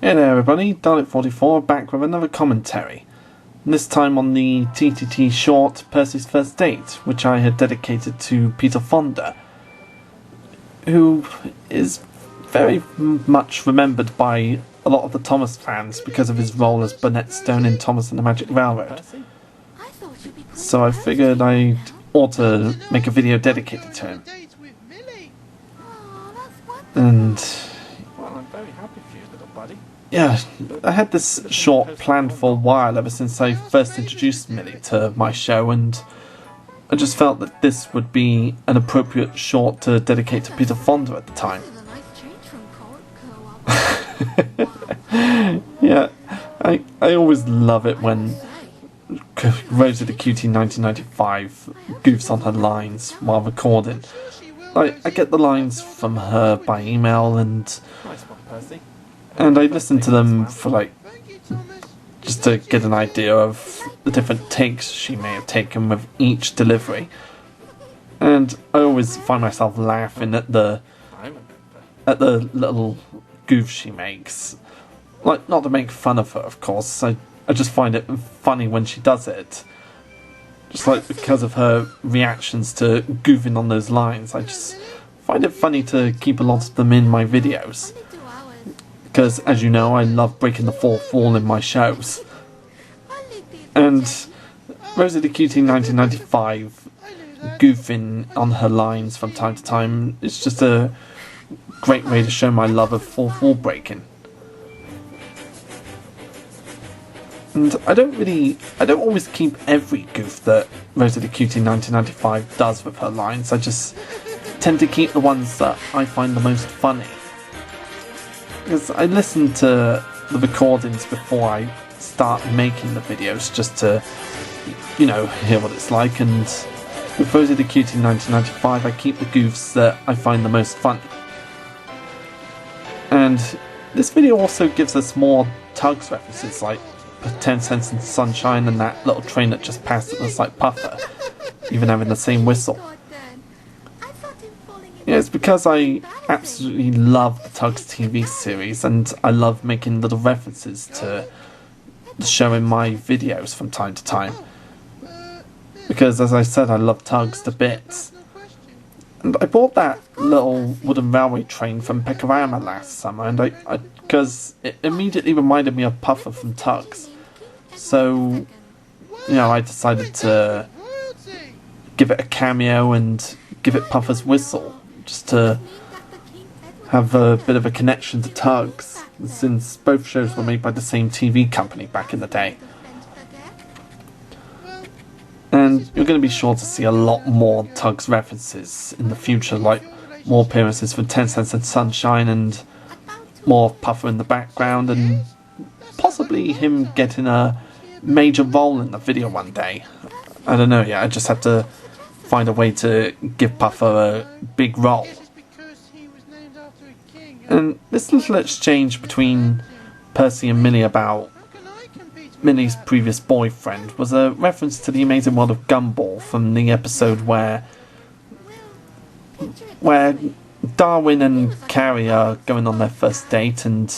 Hey there everybody, Dalek44 back with another commentary. This time on the TTTE short Percy's First Date, which I had dedicated to Peter Fonda, who is very much remembered by a lot of the Thomas fans because of his role as Burnett Stone in Thomas and the Magic Railroad. So I figured I ought to make a video dedicated to him. And well, I'm very happy for you, little buddy. Yeah, I had this short planned for a while ever since I first introduced Millie to my show, and I just felt that this would be an appropriate short to dedicate to Peter Fonda at the time. Yeah, I always love it when Rosie the Cutie 1995 goofs on her lines while recording. I get the lines from her by email and I listen to them for just to get an idea of the different takes she may have taken with each delivery. And I always find myself laughing at the little goofs she makes. Not to make fun of her, of course. I just find it funny when she does it. Just because of her reactions to goofing on those lines, I just find it funny to keep a lot of them in my videos. Because, as you know, I love breaking the fourth wall in my shows. And Rosie the Cutie 1995 goofing on her lines from time to time is just a great way to show my love of fourth wall breaking. And I don't always keep every goof that Rosie the Cutie 1995 does with her lines. I just tend to keep the ones that I find the most funny. Because I listen to the recordings before I start making the videos just to, hear what it's like. And with Rosie the Cutie 1995, I keep the goofs that I find the most funny. And this video also gives us more Tugs references, like 10 Cents in Sunshine and that little train that just passed that looks like Puffer, even having the same whistle. Yeah, it's because I absolutely love the Tugs TV series, and I love making little references to the show in my videos from time to time. Because, as I said, I love Tugs to bits. And I bought that little wooden railway train from Pecorama last summer, and because it immediately reminded me of Puffer from Tugs. So, I decided to give it a cameo and give it Puffer's whistle, just to have a bit of a connection to Tugs, since both shows were made by the same TV company back in the day. And you're going to be sure to see a lot more Tugs references in the future, like more appearances for 10 Cents and Sunshine and more Puffer in the background, and possibly him getting a major role in the video one day. I don't know yet, I just have to find a way to give Puffer a big role. And this little exchange between Percy and Millie about Millie's previous boyfriend was a reference to The Amazing World of Gumball from the episode where Darwin and Carrie are going on their first date, and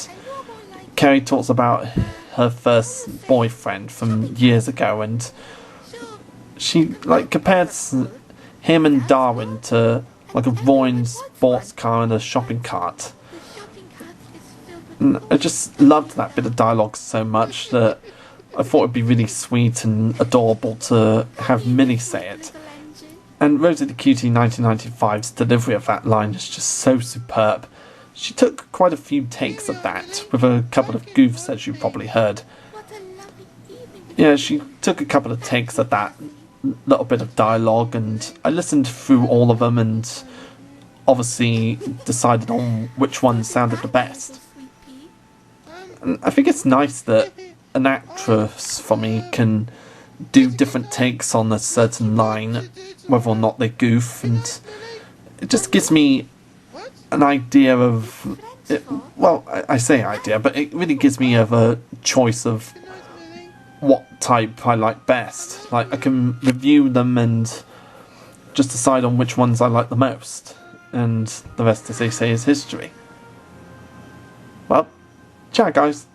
Carrie talks about her first boyfriend from years ago, and she compares him and Darwin to a roaring sports car and a shopping cart. And I just loved that bit of dialogue so much that I thought it'd be really sweet and adorable to have Millie say it. And Rosie the Cutie 1995's delivery of that line is just so superb. She took quite a few takes of that, with a couple of goofs, as you probably heard. Yeah, she took a couple of takes of that little bit of dialogue, and I listened through all of them and obviously decided on which one sounded the best. And I think it's nice that an actress, for me, can do different takes on a certain line, whether or not they goof, and it just gives me an idea of it. Well, I say idea, but it really gives me a choice of what type I like best. I can review them and just decide on which ones I like the most, and the rest, as they say, is history. Well, Ciao, guys.